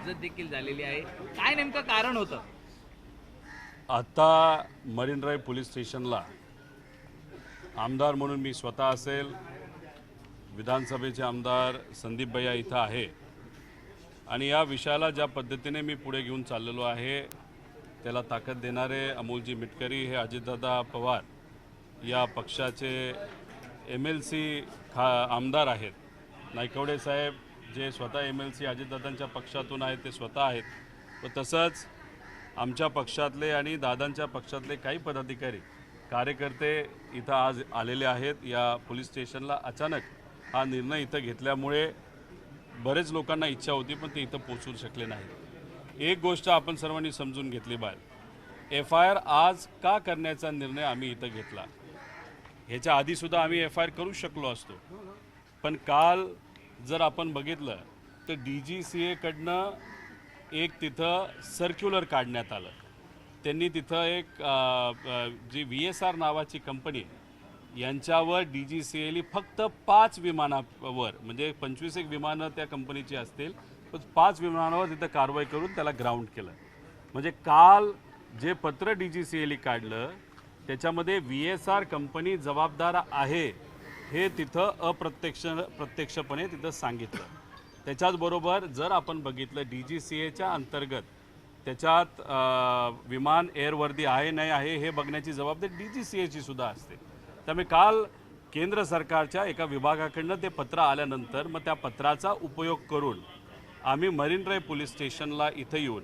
बेइज्जत देखील झालेली आहे, काय नेमकं कारण होतं? आता मरीन ड्राईव्ह पोलीस स्टेशनला आमदार म्हणून मी स्वतः असेल, विधानसभेचे आमदार संदीप भैया इथं आहे आणि या विषयाला ज्या पद्धतीने मी पुढे घेऊन चाललेलो आहे त्याला ताकद देणारे अमोलजी मिटकरी हे अजितदादा पवार या पक्षाचे MLC आमदार आहेत. नायकवडे साहेब जे स्वतः MLC अजितदादांच्या पक्षातून आहेत ते स्वतः आहेत. व तसंच आमच्या पक्षातले आणि दादांच्या पक्षातले काही पदाधिकारी कार्यकर्ते इथं आज आलेले आहेत. या पोलीस स्टेशनला अचानक हा निर्णय इथं घेतल्यामुळे बरेच लोकांना इच्छा होती पण ते इथं पोहोचू शकले नाही. एक गोष्ट आपण सर्वांनी समजून घेतली पाहिजे, FIR आज का करण्याचा निर्णय आम्ही इथं घेतला. ह्याच्या आधीसुद्धा आम्ही FIR करू शकलो असतो, पण काल जर आपण बघितलं तर DGCA कडनं एक तिथं सर्क्युलर काढण्यात आलं. त्यांनी तिथं एक जी VSR नावाची कंपनी यांच्यावर DGCAने फक्त 5 विमानावर म्हणजे 25 एक विमानं त्या कंपनीची असतील, पण 5 विमानावर तिथं कारवाई करून त्याला ग्राउंड केलं. म्हणजे काल जे पत्र DGCAने काढलं त्याच्यामध्ये VSR कंपनी जबाबदार आहे हे तिथं प्रत्यक्षपणे तिथं सांगितलं. त्याच्याचबरोबर जर आपण बघितलं DGCAच्या अंतर्गत त्याच्यात विमान एअरवर्दी आहे नाही आहे हे बघण्याची जबाबदारी DGCAची सुद्धा असते. त्यामुळे काल केंद्र सरकारच्या एका विभागाकडनं ते पत्र आल्यानंतर मग त्या पत्राचा उपयोग करून आम्ही मरीन ड्राईव्ह पोलीस स्टेशनला इथं येऊन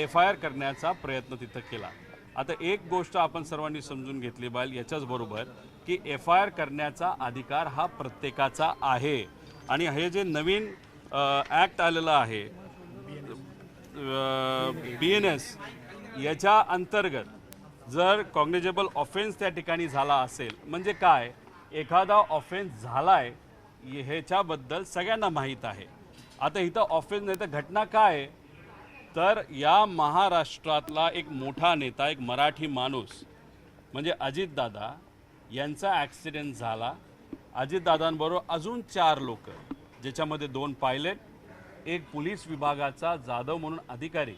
FIR करण्याचा प्रयत्न तिथं केला. आता एक गोष्ट आपण सर्वांनी समजून घेतली पाहिजे याच्याचबरोबर की FIR करण्याचा अधिकार हा प्रत्येकाचा आहे आणि हे जे नवीन ॲक्ट आलेलं आहे BNS याच्या अंतर्गत जर कॉग्निजेबल ऑफेन्स त्या ठिकाणी झाला असेल म्हणजे काय, एखादा ऑफेन्स झाला आहे ह्याच्याबद्दल सगळ्यांना माहीत आहे. आता इथं ऑफेन्स नाही तर घटना काय आहे, तर या महाराष्ट्रातला एक मोठा नेता एक मराठी माणूस म्हणजे अजितदादा यांचा ॲक्सिडेंट झाला. अजितदादांबरोबर अजून 4 लोक ज्याच्यामध्ये 2 पायलट, एक पोलीस विभागाचा जाधव म्हणून अधिकारी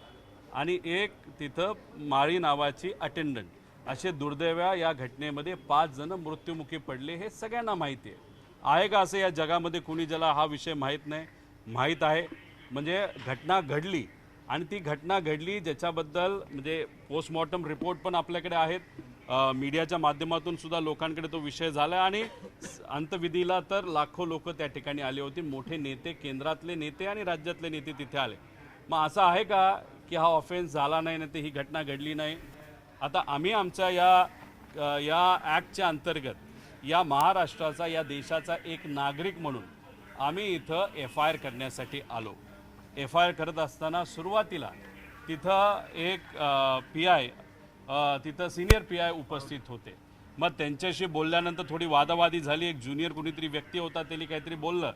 आणि एक तिथं माळी नावाची अटेंडंट, असे दुर्दैव्या या घटनेमध्ये 5 जण मृत्युमुखी पडले. हे सगळ्यांना माहिती आहे का असं या जगामध्ये कुणी ज्याला हा विषय माहीत नाही? माहीत आहे. म्हणजे घटना घडली आणि ती घटना घडली ज्याच्याबद्दल म्हणजे पोस्टमॉर्टम रिपोर्ट पण आपल्याकडे आहेत. मीडियाच्या माध्यमातून सुद्धा लोकांकडे तो विषय झाला आणि अंतविधीला तर लाखो लोक त्या ठिकाणी आले होते. मोठे नेते, केंद्रातले नेते आणि राज्यातले नेते तिथे आले. मग असं आहे का की हा ऑफेन्स झाला नाही ना ते ही घटना घडली नाही? आता आम्ही आमच्या या ॲक्टच्या अंतर्गत या महाराष्ट्राचा या देशाचा एक नागरिक म्हणून आम्ही इथं FIR करण्यासाठी आलो. FIR करत असताना सुरुवातीला तिथं एक PI तिथं सिनियर PI उपस्थित होते. मग त्यांच्याशी बोलल्यानंतर थोडी वादावादी झाली. एक ज्युनियर कुणीतरी व्यक्ती होता त्यांनी काहीतरी बोललं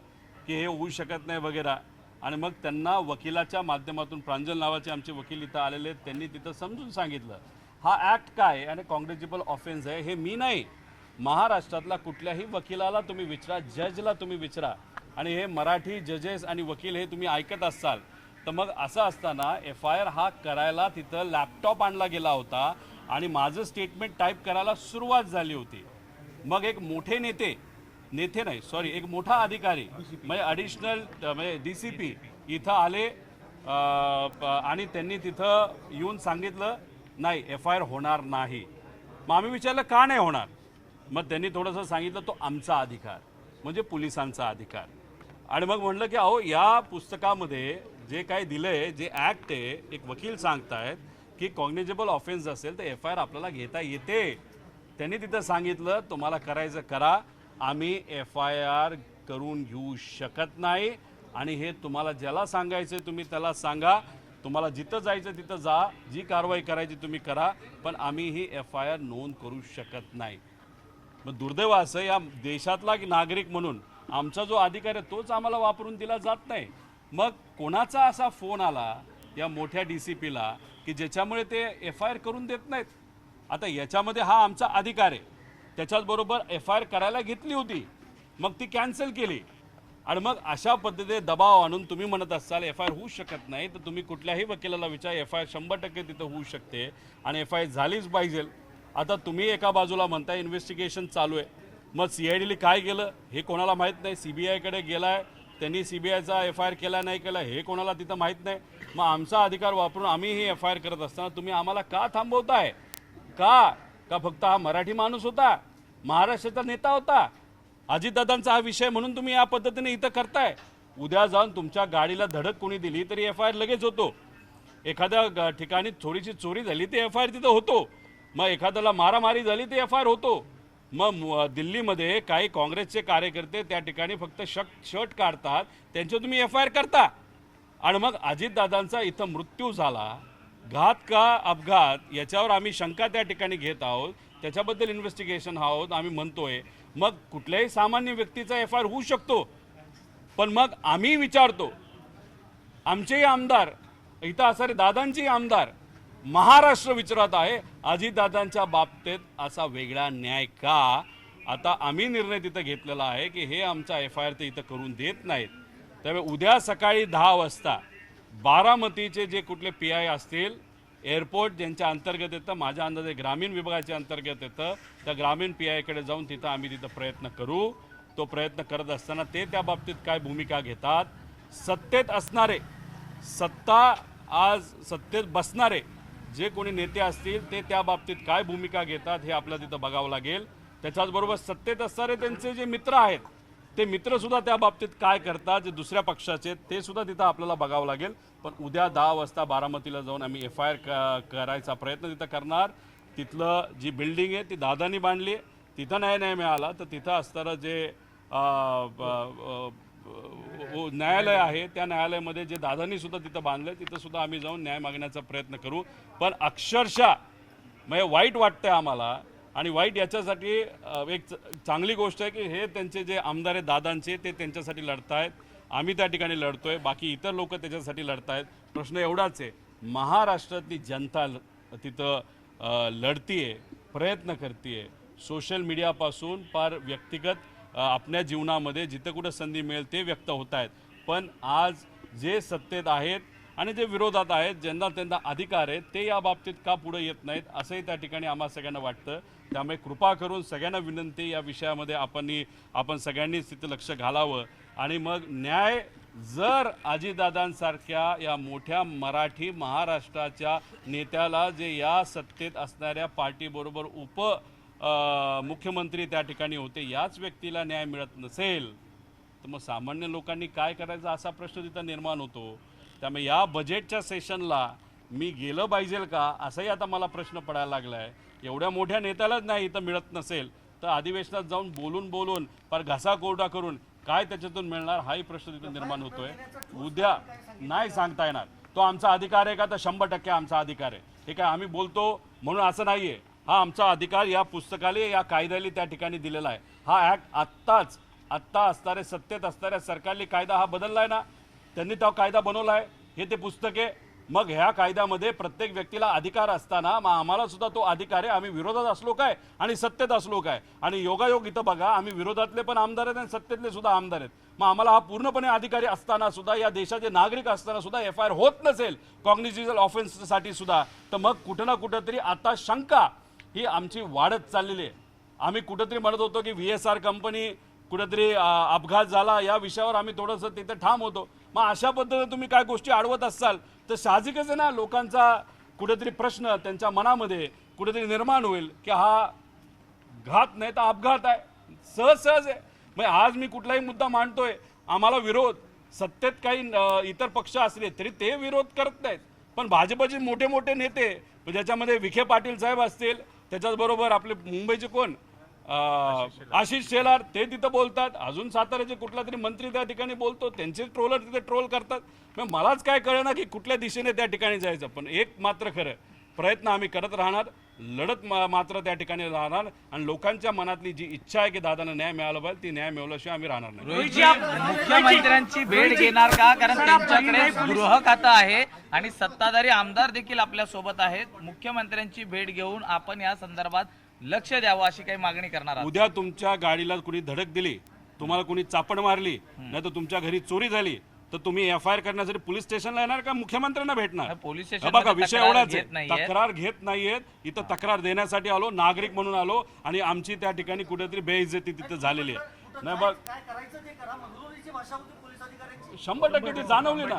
की हे होऊ शकत नाही वगैरे आणि मग त्यांना वकिलाच्या माध्यमातून प्रांजल नावाचे आमचे वकील इथं आलेले त्यांनी तिथं समजून सांगितलं हा ॲक्ट काय आणि कॉग्निजेबल ऑफेन्स आहे. हे मी नाही, महाराष्ट्रातला कुठल्याही वकिलाला तुम्ही विचारा, जजला तुम्ही विचारा आणि हे मराठी जजेस आणि वकील हे तुम्ही ऐकत असाल तर मग असं असताना FIR हा करायला तिथं लॅपटॉप आणला गेला होता आणि माझं स्टेटमेंट टाईप करायला सुरुवात झाली होती. मग एक मोठे एक मोठा अधिकारी म्हणजे ॲडिशनल म्हणजे DCP इथं आले आणि त्यांनी तिथं येऊन सांगितलं नाही FIR होणार नाही. मग आम्ही विचारलं का नाही होणार? मग त्यांनी थोडंसं सांगितलं तो आमचा अधिकार म्हणजे पोलिसांचा अधिकार. आणि मग म्हणलं की अहो या पुस्तकामध्ये जे काय दिलं आहे, जे ॲक्ट आहे, एक वकील सांगतायत की कॉग्निजेबल ऑफेन्स असेल तर FIR आपल्याला घेता येते. त्यांनी तिथं सांगितलं तुम्हाला करायचं करा, आम्ही FIR करून घेऊ शकत नाही आणि हे तुम्हाला ज्याला सांगायचं तुम्ही त्याला सांगा, तुम्हाला जिथं जायचं तिथं जा, जी कारवाई करायची तुम्ही करा, पण आम्ही ही FIR नोंद करू शकत नाही. मग दुर्दैव असं या देशातला नागरिक म्हणून आमचा जो अधिकार आहे तोच आम्हाला वापरून दिला जात नाही. मग कोणाचा असा फोन आला या मोठ्या DCPला की ज्याच्यामुळे ते FIR करून देत नाहीत? आता याच्यामध्ये हा आमचा अधिकार आहे, त्याच्याचबरोबर FIR करायला घेतली होती मग ती कॅन्सल केली आणि मग अशा पद्धतीने दबाव आणून तुम्ही म्हणत असाल FIR होऊ शकत नाही, तर तुम्ही कुठल्याही वकिलाला विचार, FIR 100% तिथं होऊ शकते आणि FIR झालीच पाहिजे. आता तुम्ही एका बाजूला म्हणताय इन्व्हेस्टिगेशन चालू आहे, मग CIDने काय केलं हे कोणाला माहीत नाही. CBIकडे गेलाय, त्यांनी CBIचा FIR केला नाही केला हे कोणाला तिथं माहीत नाही. मग आमचा अधिकार वापरून आम्ही ही FIR करत असताना तुम्ही आम्हाला का थांबवताय? का फक्त हा मराठी माणूस होता, महाराष्ट्राचा नेता होता, अजितदादांचा हा विषय म्हणून तुम्ही या पद्धतीने इथं करताय? उद्या जाऊन तुमच्या गाडीला धडक कोणी दिली तरी FIR लगेच होतो. एखाद्या ठिकाणी थोडीशी चोरी झाली ते FIR तिथं होतो. मग एखाद्याला मारामारी झाली ते FIR होतो. मग दिल्लीमध्ये काही काँग्रेसचे कार्यकर्ते त्या ठिकाणी फक्त शर्ट काढतात, त्यांचे तुम्ही FIR करता. आणि मग अजितदादांचा इथं मृत्यू झाला, घात का अपघात याच्यावर आम्ही शंका त्या ठिकाणी घेत आहोत, त्याच्याबद्दल इन्व्हेस्टिगेशन आहोत आम्ही म्हणतोय. मग कुठल्याही सामान्य व्यक्तीचा FIR होऊ शकतो, पण मग आम्ही विचारतो, आमचेही आमदार इथं असणारे दादांचेही आमदार महाराष्ट्र विचारत आहे अजितदादांच्या बाबतीत असा वेगळा न्याय का? आता आम्ही निर्णय तिथं घेतलेला आहे की हे आमचा FIR ते इथं करून देत नाहीत. त्यामुळे उद्या सकाळी 10 वाजता बारामतीचे जे कुठले PI असतील, एअरपोर्ट ज्यांच्या अंतर्गत येतं, माझ्या अंदाजे ग्रामीण विभागाच्या अंतर्गत येतं, त्या ग्रामीण PIकडे जाऊन तिथं आम्ही तिथं प्रयत्न करू. तो प्रयत्न करत असताना ते त्या बाबतीत काय भूमिका घेतात, सत्तेत असणारे, आज सत्तेत बसणारे जे कोणी नेते असतील ते त्या बाबतीत काय भूमिका घेतात हे आपल्याला तिथं बघावं लागेल. त्याच्याचबरोबर सत्तेत असणारे त्यांचे जे मित्र आहेत ते मित्रसुद्धा त्या बाबतीत काय करतात, जे दुसऱ्या पक्षाचे ते सुद्धा तिथं आपल्याला बघावं लागेल. पण उद्या 10 वाजता बारामतीला जाऊन आम्ही FIR करायचा प्रयत्न तिथं करणार. तिथलं जी बिल्डिंग आहे ती दादांनी बांधली, तिथं नाही मिळाला तर तिथं असणारं जे न्यायालय आहे त्या न्यायालयामध्ये जे दादांनी सुद्धा तिथं बांधलं तिथं सुद्धा आम्ही जाऊन न्याय मागण्याचा प्रयत्न करू. पण अक्षरशः म्हणजे वाईट वाटतंय आम्हाला, आणि वाईट याच्यासाठी एक चांगली गोष्ट आहे की हे त्यांचे जे आमदार आहेत दादांचे ते त्यांच्यासाठी लढतायत, आम्ही त्या ठिकाणी लढतोय, बाकी इतर लोक त्याच्यासाठी लढतायत. प्रश्न एवढाच आहे, महाराष्ट्रातली जनता तिथं लढतीये, प्रयत्न करतीये, सोशल मीडियापासून फार व्यक्तिगत आपल्या जीवनामध्ये जिथं कुठं संधी मिळेल ते व्यक्त होत आहेत. पण आज जे सत्तेत आहेत आणि जे विरोधात आहेत, ज्यांना त्यांना अधिकार आहेत, ते या बाबतीत का पुढे येत नाहीत असंही त्या ठिकाणी आम्हा सगळ्यांना वाटतं. त्यामुळे कृपा करून सगळ्यांना विनंती, या विषयामध्ये आपण सगळ्यांनीच तिथं लक्ष घालावं. आणि मग न्याय जर अजितदादांसारख्या या मोठ्या मराठी महाराष्ट्राच्या नेत्याला जे या सत्तेत असणाऱ्या पार्टीबरोबर मुख्यमंत्री त्या ठिकाणी होते, याच व्यक्तीला न्याय मिळत नसेल तर मग सामान्य लोकांनी काय करायचं असा प्रश्न तिथं निर्माण होतो. त्यामुळे या बजेटच्या सेशनला मी गेलं पाहिजे का असाही आता मला प्रश्न पडायला लागला आहे. एवढ्या मोठ्या नेत्यालाच नाही इथं मिळत नसेल तर अधिवेशनात जाऊन बोलून फार घासा कोरडा करून काय त्याच्यातून मिळणार हाही प्रश्न तिथं निर्माण होतोय. उद्या नाही सांगता येणार, तो आमचा अधिकार आहे का? तर 100% आमचा अधिकार आहे. हे काय आम्ही बोलतो म्हणून असं नाही आहे, हा आमचा अधिकार या पुस्तकाला, या कायद्याला त्या ठिकाणी दिलेला आहे. हा ॲक्ट आत्ता असणारे सत्तेत असणाऱ्या सरकारने कायदा हा बदलला आहे ना, त्यांनी तो कायदा बनवला आहे, हे ते पुस्तक आहे. मग ह्या कायद्यामध्ये प्रत्येक व्यक्तीला अधिकार असताना मग आम्हाला सुद्धा तो अधिकार आहे. आम्ही विरोधात असलो काय आणि सत्तेत असलो काय, आणि योगायोग इथं बघा, आम्ही विरोधातले पण आमदार आहेत आणि सत्तेतले सुद्धा आमदार आहेत. मग आम्हाला हा पूर्णपणे अधिकारी असताना सुद्धा, या देशाचे नागरिक असताना सुद्धा FIR होत नसेल कॉग्निजिबल ऑफेन्ससाठी सुद्धा, तर मग कुठं ना कुठंतरी आता शंका ही आमची वाढत चाललेली आहे. आम्ही कुठंतरी म्हणत होतो की VSR कंपनी कुठेतरी अपघात झाला, या विषयावर आम्ही थोडंसं तिथे ठाम होतो. मग अशा पद्धतीने तुम्ही काय गोष्टी अडवत असाल तर साहजिकच आहे ना, लोकांचा कुठेतरी प्रश्न त्यांच्या मनामध्ये कुठेतरी निर्माण होईल की हा घात नाही तर अपघात आहे. सहज आहे. मग आज मी कुठलाही मुद्दा मांडतोय, आम्हाला विरोध, सत्तेत काही इतर पक्ष असले तरी ते विरोध करत नाहीत, पण भाजपचे मोठे मोठे नेते, ज्याच्यामध्ये विखे पाटील साहेब असतील, त्याच्याचबरोबर आपले मुंबईचे कोण आशिष शेलार, ते तिथं बोलतात. अजून साताऱ्याचे कुठला तरी मंत्री त्या ठिकाणी बोलतो, त्यांचे ट्रोलर तिथे ट्रोल करतात. मग मलाच काय कळेना की कुठल्या दिशेने त्या ठिकाणी जायचं. पण एक मात्र खरं, प्रयत्न आम्ही करत राहणार, लढत मात्र त्या ठिकाणी राहणार, आणि लोकांच्या मनातली जी इच्छा आहे की दादांना न्याय मिळाला पाहिजे, ती न्याय मिळवल्याशिवाय आम्ही राहणार नाही. रोहितजी, मुख्यमंत्र्यांची भेट घेणार का? कारण त्यांच्याकडे गृह खातं आहे आणि सत्ताधारी आमदार देखील आपल्या सोबत आहेत. मुख्यमंत्र्यांची भेट घेऊन आपण या संदर्भात लक्ष द्यावं अशी काही मागणी करणार आहात? उद्या तुमच्या गाडीला कुणी धडक दिली तुम्हाला कोणी चापड मारली नाही तर तुमच्या घरी चोरी झाली तर तुम्ही FIR करण्यासाठी पोलीस स्टेशनला येणार का मुख्यमंत्र्यांना भेटणार? पोलीस बघा स्टेशन विषय एवढाच आहे, तक्रार घेत नाहीयेत इथं, तक्रार देण्यासाठी आलो, नागरिक म्हणून आलो आणि आमची त्या ठिकाणी कुठेतरी बेइज्जती तिथं झालेली आहे. नाही बघ काय करायचं ते करा. मगरुरीची भाषा होती पोलीस अधिकाऱ्यांची. 100% ती जाणवली ना.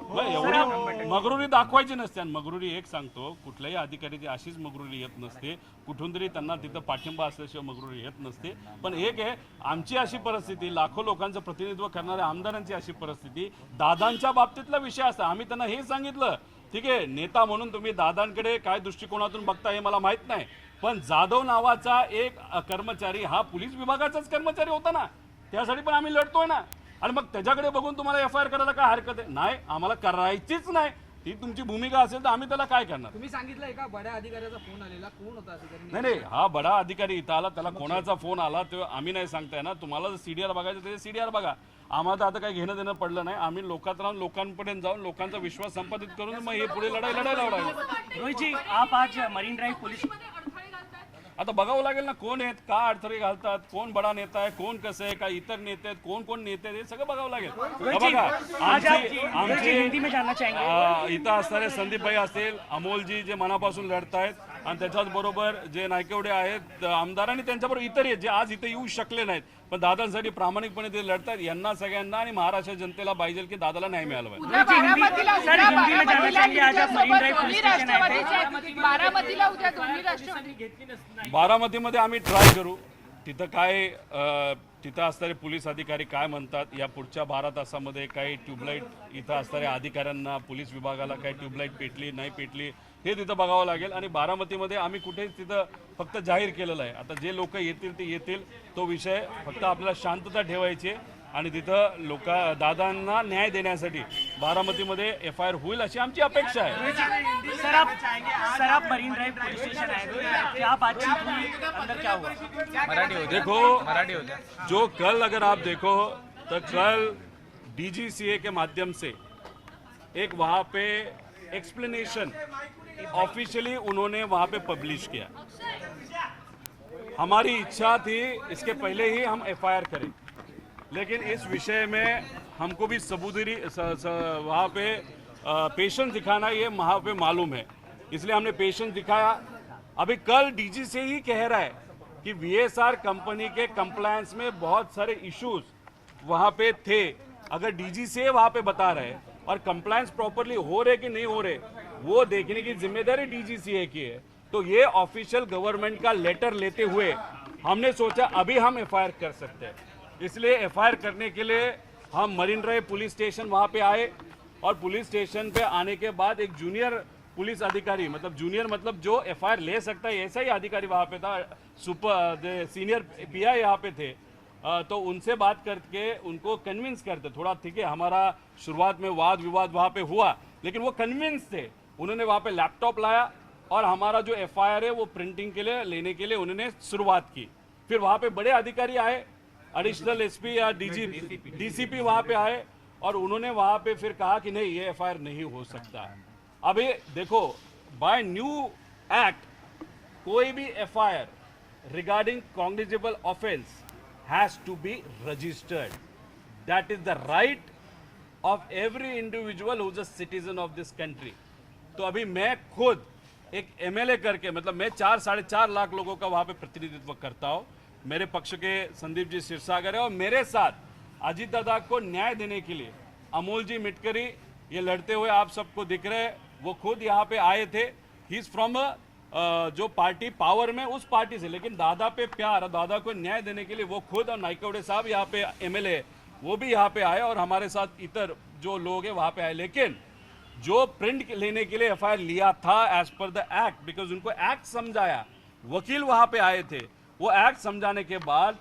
बरं, एवढी मगरुरी दाखवायची नसते. आणि मगरुरी एक सांगतो, कुठल्याही अधिकाऱ्याची अशीच मगरुरी येत नसते, कुठून तरी त्यांना तिथं पाठिंबा असल्याशिवाय मगरुरी येत नसते. पण एक आहे, आमची अशी परिस्थिती, लाखो लोकांचं प्रतिनिधित्व करणाऱ्या आमदारांची अशी परिस्थिती, दादांच्या बाबतीतला विषय असता. आम्ही त्यांना हे सांगितलं, ठीक आहे नेता म्हणून तुम्ही दादांकडे काय दृष्टिकोनातून बघता हे मला माहित नाही, पण जाधव नावाचा एक कर्मचारी हा पोलीस विभागाचाच कर्मचारी होता ना, त्यासाठी पण आम्ही लढतोय ना. आणि मग त्याच्याकडे बघून तुम्हाला FIR करायला काय हरकत आहे? नाही, आम्हाला करायचीच नाही. ही तुमची भूमिका असेल तर आम्ही त्याला काय करणार? तुम्ही सांगितलं एका बड्या अधिकाऱ्याचा फोन आलेला, कोण होता अधिकारी? नाही नाही, हा बडा अधिकारी इथं आला, त्याला कोणाचा फोन आला तो आम्ही नाही सांगताय ना. तुम्हाला जर CDR बघायचं ते CDR बघा. आम्हाला तर आता काही घेणं देणं पडलं नाही. आम्ही लोकात राहून लोकांपर्यंत जाऊन लोकांचा विश्वास संपादित करून मग हे पुढे लढायला लावडायला. रोहित जी, आप आज मरीन ड्राइव पुलिस आता बघावं लागेल ना कोण आहेत, का अडथळे घालतात, कोण बडा नेता आहे, कोण कसं आहे, का इतर नेते आहेत, कोण कोण नेते आहेत, हे सगळं बघावं लागेल. बघा हिंदी में जानना चाहेंगे. इथं असणारे संदीप भाई असतील, अमोलजी जे मनापासून लढतायत, आणि त्याच्याच बरोबर जे नायकवडे आहेत आमदार आणि त्यांच्याबरोबर इतर आहेत जे आज इथे येऊ शकले नाहीत पण दादांसाठी प्रामाणिकपणे ते लढतात. यांना सगळ्यांना आणि महाराष्ट्र जनतेला पाहिजे की दादाला न्याय मिळाला पाहिजे. बारामतीमध्ये आम्ही ट्राय करू. तिथं काय तिथं असणारे पोलीस अधिकारी काय म्हणतात, या पुढच्या 12 तासामध्ये काही ट्यूबलाईट इथं असणाऱ्या अधिकाऱ्यांना, पोलीस विभागाला काही ट्यूबलाईट पेटली नाही पेटली हे तिथं बघावं लागेल. आणि बारामतीमध्ये आम्ही कुठेच तिथं फक्त जाहीर केलेलं आहे. आता जे लोक येतील ते येतील, तो विषय फक्त आपल्याला शांतता ठेवायची आहे आणि तिथं दादांना न्याय देण्यासाठी बारामतीमध्ये FIR होईल अशी आमची अपेक्षा आहे. सर आप मरीन ड्राइव पुलिस स्टेशन आए थे, क्या बातचीत हुई, अंदर क्या हुआ? देखो जो कल अगर आप देखो तो कल DGCA के माध्यम से एक वहाँ पे एक्सप्लेनेशन ऑफिशियली उन्होंने वहाँ पे पब्लिश किया. हमारी इच्छा थी इसके पहले ही हम FIR करें, लेकिन इस विषय में हमको भी सबूतरी वहाँ पे पेशेंस दिखाना ये वहाँ पे मालूम है, इसलिए हमने पेशेंस दिखाया. अभी कल DG से ही कह रहा है कि VSR कंपनी के कंप्लायंस में बहुत सारे इश्यूज वहाँ पे थे. अगर DG से वहाँ पे बता रहे और कंप्लायंस प्रॉपरली हो रहे कि नहीं हो रहे वो देखने की जिम्मेदारी DGCA की है. तो ये ऑफिशियल गवर्नमेंट का लेटर लेते हुए हमने सोचा अभी हम FIR कर सकते हैं. इसलिए FIR करने के लिए हम मरीन ड्राइव पुलिस स्टेशन वहाँ पे आए और पुलिस स्टेशन पे आने के बाद एक जूनियर पुलिस अधिकारी, मतलब जूनियर मतलब जो FIR ले सकता है ऐसा ही अधिकारी वहाँ पे था, सीनियर PI यहाँ पे थे. तो उनसे बात करके उनको कन्विंस करते थोड़ा, ठीक है हमारा शुरुआत में वाद विवाद वहाँ पे हुआ लेकिन वो कन्विंस थे. उन्होंने वहाँ पे लैपटॉप लाया और हमारा जो FIR है वो प्रिंटिंग के लिए लेने के लिए उन्होंने शुरुआत की. फिर वहाँ पे बड़े अधिकारी आए, एडिशनल SP या DCP वहाँ पे आए और उन्होंने वहाँ पे फिर कहा कि नहीं ये FIR नहीं हो सकता. अभी देखो बाय न्यू एक्ट कोई भी FIR regarding cognizable offence has to be registered. That is the right of every individual who is a citizen of this country. तो अभी मैं खुद एक MLA करके, मतलब मैं 4-4.5 लाख लोगों का वहाँ पे प्रतिनिधित्व करता हूँ. मेरे पक्ष के संदीप जी सिरसागर है और मेरे साथ अजीत दादा को न्याय देने के लिए अमोल जी मिटकरी ये लड़ते हुए आप सबको दिख रहे हैं. वो खुद यहाँ पे आए थे. ही इज फ्रॉम जो पार्टी पावर में उस पार्टी से, लेकिन दादा पे प्यार, दादा को न्याय देने के लिए वो खुद और नायकवडे साहब यहाँ पे MLA वो भी यहाँ पे आए और हमारे साथ इतर जो लोग हैं वहाँ पे आए. लेकिन जो प्रिंट लेने के लिए FIR लिया था as per the act, because उनको एक्ट समझाया, वकील वहाँ पे आए थे, वो एक्ट समझाने के बाद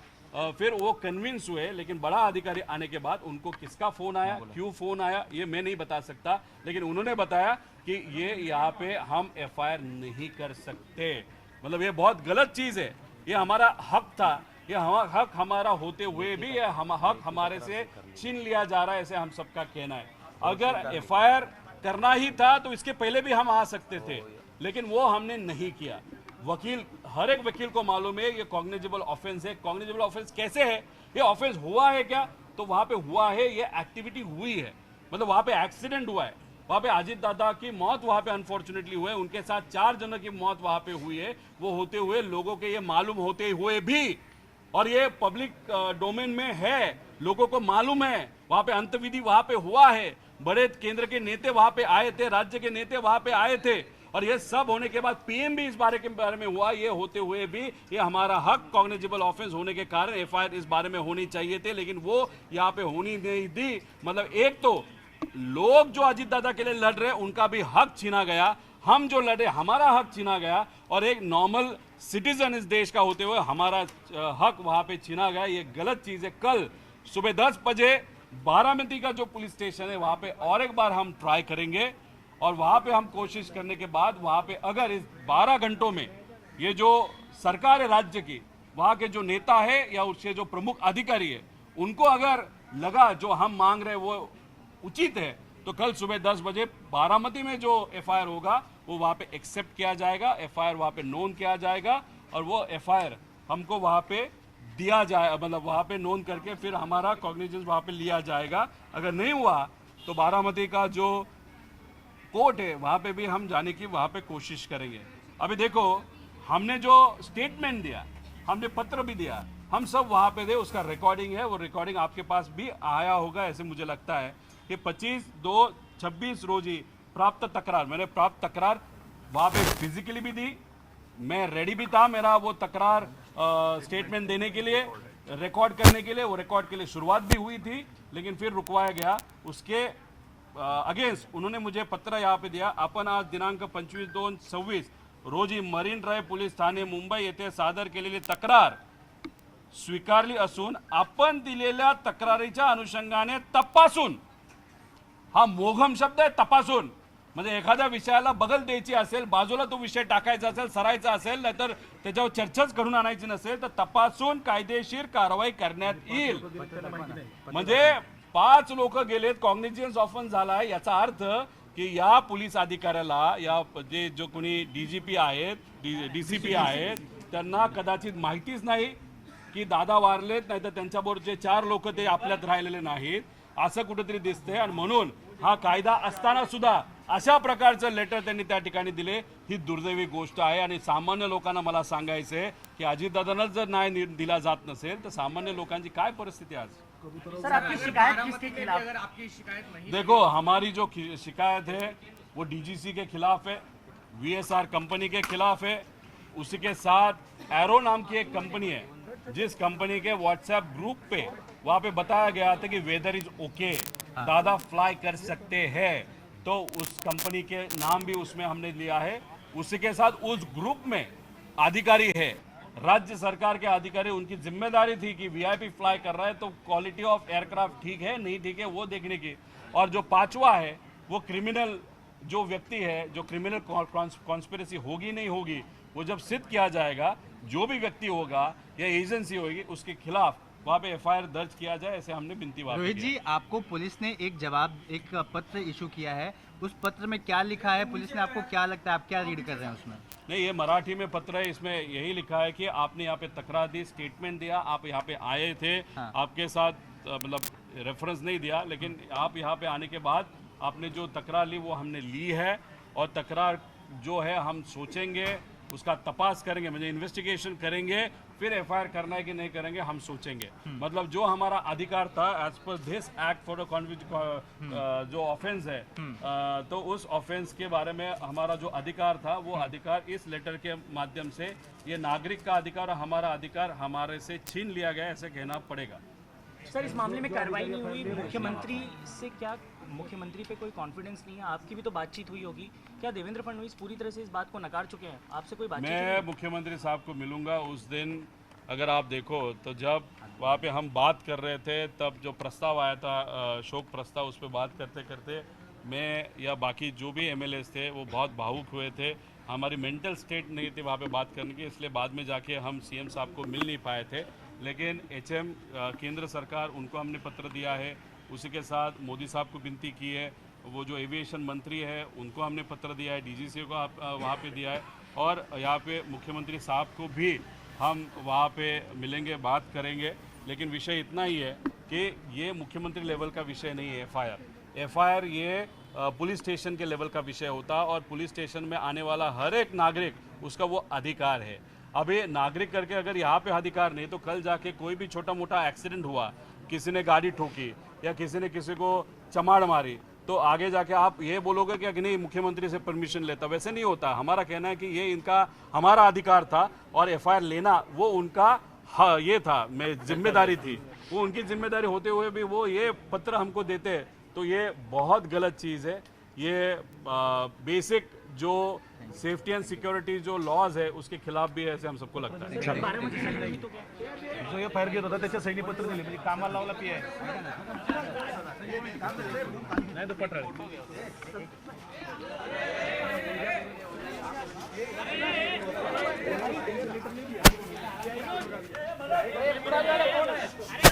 फिर वो कन्विंस हुए. लेकिन बड़ा अधिकारी आने के बाद उनको किसका फोन आया, क्यों फोन आया ये मैं नहीं बता सकता, लेकिन उन्होंने बताया कि ये यहाँ पे हम FIR नहीं कर सकते. मतलब ये बहुत गलत चीज़ है. ये हमारा हक था, ये हक हमारा होते हुए भी ये हक हमारे से छीन लिया जा रहा है, ऐसे हम सबका कहना है. अगर FIR करना ही था तो इसके पहले भी हम आ सकते थे, लेकिन वो हमने नहीं किया. वकील हर एक वकील को मालूम है ये कॉग्निजेबल ऑफेंस है। कॉग्निजेबल ऑफेंस कैसे है, ये ऑफेंस हुआ है क्या, तो वहां पे हुआ है, ये एक्टिविटी हुई है, मतलब वहां पे एक्सीडेंट हुआ है, वहां पे अजीत दादा की मौत वहां पे अनफॉर्चुनेटली हुई है, उनके साथ 4 जनों की मौत वहां पे हुई है। वो होते हुए लोगों के ये मालूम होते हुए भी, और ये पब्लिक डोमेन में है, लोगों को मालूम है, वहां पे अंतविधि वहां पे हुआ है, बड़े केंद्र के नेता वहां पे आए थे, राज्य के नेता वहां पे आए थे, और ये सब होने के बाद पीएम भी इस बारे में हुआ, ये होते हुए भी ये हमारा हक कॉग्निजेबल ऑफेंस होने के कारण एफआईआर इस बारे में होनी चाहिए थे, लेकिन वो यहाँ पे होनी नहीं दी। मतलब एक तो लोग जो अजीत दादा के लिए लड़ रहे उनका भी हक छीना गया, हम जो लड़े हमारा हक छीना गया, और एक नॉर्मल सिटीजन इस देश का होते हुए हमारा हक वहां पे छीना गया। ये गलत चीज है। कल सुबह 10 बजे बारामती का जो पुलिस स्टेशन है वहां पे और एक बार हम ट्राई करेंगे, और वहां पे हम कोशिश करने के बाद वहां पे अगर इस 12 घंटों में ये जो सरकार है राज्य की, वहां के जो नेता है या उसके जो प्रमुख अधिकारी है, उनको अगर लगा जो हम मांग रहे वो उचित है, तो कल सुबह 10 बजे बारामती में जो एफआईआर होगा वो वहां पे एक्सेप्ट किया जाएगा, एफआईआर वहां पे नोन किया जाएगा, और वो एफआईआर हमको वहां पे दिया जाए, मतलब वहां पे नोन करके फिर हमारा कॉग्निजेंस वहां पे लिया जाएगा। अगर नहीं हुआ तो बारामती का जो कोर्ट है वहां पे भी हम जाने की वहां पे कोशिश करेंगे। अभी देखो, हमने जो स्टेटमेंट दिया, हमने पत्र भी दिया, हम सब वहां पे थे, उसका रिकॉर्डिंग है, वो रिकॉर्डिंग आपके पास भी आया होगा ऐसे मुझे लगता है कि 25/2/26 रोज ही प्राप्त तकरार, मैंने प्राप्त तकरार वहां पे फिजिकली भी दी, मैं रेडी भी था मेरा वो तकरार स्टेटमेंट देने के लिए, रिकॉर्ड करने के लिए, वो रिकॉर्ड के लिए शुरुआत भी हुई थी, लेकिन फिर रुकवाया गया। उसके अगेंस्ट उन्होंने मुझे पत्र यहाँ पे दिया, आपण आज दिनांक 25/2/26 रोजी marine drive police Thane Mumbai येथे सादर केलेली तक्रार स्वीकारली असून आपण दिलेल्या तक्रारीच्या अनुषंगाने तपासून, हा मोघम शब्द आहे, तपासून, म्हणजे एखाद्या विषयाला बगल द्यायची असेल, बाजूला तो विषय टाकायचा असेल, सरायचा असेल, नाहीतर त्याच्यावर चर्चाच करून आणायची नसेल, तर तपासून कायदेशीर कारवाई करण्यात येईल। म्हणजे 5 लोक गेलेत, कॉग्निजेन्स ऑफेन्स झाला, याचा अर्थ की या पोलीस अधिकाऱ्याला, या जे जो कोणी डीजीपी आहेत, डीसीपी आहेत, त्यांना कदाचित माहितीच नाही की दादा वारलेत, नाहीतर त्यांच्याबरोबर जे 4 लोक ते आपल्यात राहिलेले नाहीत, असं कुठेतरी दिसतंय। आणि म्हणून हा कायदा असताना सुद्धा अशा प्रकारचं लेटर त्यांनी त्या ठिकाणी दिले, ही दुर्दैवी गोष्ट आहे। आणि सामान्य लोकांना मला सांगायचं आहे की अजितदादांना जर न्याय दिला जात नसेल तर सामान्य लोकांची काय परिस्थिती आज। सर, आपकी शिकायत किसके खिलाफ? अगर आपकी शिकायत नहीं, देखो, हमारी जो शिकायत है वो डीजीसी के खिलाफ है, वीएसआर कंपनी के खिलाफ है, उसी के साथ एरो नाम की एक कंपनी है, जिस कंपनी के व्हाट्सएप ग्रुप पे वहाँ पे बताया गया था कि वेदर इज ओके, दादा फ्लाई कर सकते हैं, तो उस कंपनी के नाम भी उसमें हमने लिया है। उसी के साथ उस ग्रुप में अधिकारी है, राज्य सरकार के अधिकारी, उनकी जिम्मेदारी थी कि वीआईपी फ्लाई कर रहा है तो क्वालिटी ऑफ एयरक्राफ्ट ठीक है नहीं ठीक है वो देखने की। और जो 5वां है वो क्रिमिनल जो व्यक्ति है, जो क्रिमिनल कॉन्स्पिरेसी होगी नहीं होगी, वो जब सिद्ध किया जाएगा, जो भी व्यक्ति होगा या एजेंसी होगी उसके खिलाफ वहाँ पे एफआईआर दर्ज किया जाए, ऐसे हमने विनती रोहित जी, आपको पुलिस ने एक पत्र इशू किया है, उस पत्र में क्या लिखा है, पुलिस ने आपको क्या लगता है, आप क्या रीड कर रहे हैं उसमें? नहीं, ये मराठी में पत्र है, इसमें यही लिखा है कि आपने यहाँ पे तकरार दी, स्टेटमेंट दिया, आप यहाँ पे आए थे, हाँ। आपके साथ मतलब रेफरेंस नहीं दिया, लेकिन आप यहाँ पे आने के बाद आपने जो तकरार ली वो हमने ली है, और तकरार जो है हम सोचेंगे, उसका तपास करेंगे, मतलब इन्वेस्टिगेशन करेंगे, फिर एफआईआर करना है कि नहीं करेंगे हम सोचेंगे। मतलब जो हमारा अधिकार था as per this act for जो ऑफेंस है, तो उस ऑफेंस के बारे में हमारा जो अधिकार था वो अधिकार इस लेटर के माध्यम से, ये नागरिक का अधिकार, हमारा अधिकार हमारे से छीन लिया गया, ऐसे कहना पड़ेगा। सर, इस मामले में कार्रवाई नहीं हुई, मुख्यमंत्री से क्या, मुख्यमंत्री पे कोई कॉन्फिडेंस नहीं है? आपकी भी तो बातचीत हुई होगी, क्या देवेंद्र फडणवीस पूरी तरह से इस बात को नकार चुके हैं? आपसे कोई बातचीत मैं मुख्यमंत्री साहब को मिलूंगा उस दिन। अगर आप देखो तो जब वहाँ पे हम बात कर रहे थे, तब जो प्रस्ताव आया था शोक प्रस्ताव, उस पर बात करते करते मैं या बाकी जो भी एमएलएस थे वो बहुत भावुक हुए थे, हमारी मेंटल स्टेट नहीं थी वहाँ पे बात करने की, इसलिए बाद में जाके हम सीएम साहब को मिल नहीं पाए थे। लेकिन केंद्र सरकार, उनको हमने पत्र दिया है, उसी के साथ मोदी साहब को विनती की है, वो जो एविएशन मंत्री है उनको हमने पत्र दिया है, डीजीसी को वहाँ पे दिया है, और यहाँ पे मुख्यमंत्री साहब को भी हम वहाँ पे मिलेंगे, बात करेंगे। लेकिन विषय इतना ही है कि ये मुख्यमंत्री लेवल का विषय नहीं है एफआईआर ये पुलिस स्टेशन के लेवल का विषय होता है, और पुलिस स्टेशन में आने वाला हर एक नागरिक उसका वो अधिकार है। अभी नागरिक करके अगर यहाँ पे अधिकार नहीं, तो कल जाके कोई भी छोटा मोटा एक्सीडेंट हुआ, किसी ने गाड़ी ठोकी या किसी ने किसी को चमाड़ मारी, तो आगे जाके आप ये बोलोगे कि नहीं मुख्यमंत्री से परमिशन लेता। वैसे नहीं होता। हमारा कहना है कि ये इनका हमारा अधिकार था, और एफआईआर लेना वो उनका ये था, मैं जिम्मेदारी थी, वो उनकी जिम्मेदारी होते हुए भी वो ये पत्र हमको देते, तो ये बहुत गलत चीज़ है। ये बेसिक जो सेफ्टी एंड सिक्योरिटी जो लॉज है उसके खिलाफ भी है, ऐसे हम सबको लगता है। जो हे फायर घेत होता त्याच्या सैनी पत्र दिले म्हणजे कामाला लावला पीआय नाही तो पटराळे अरे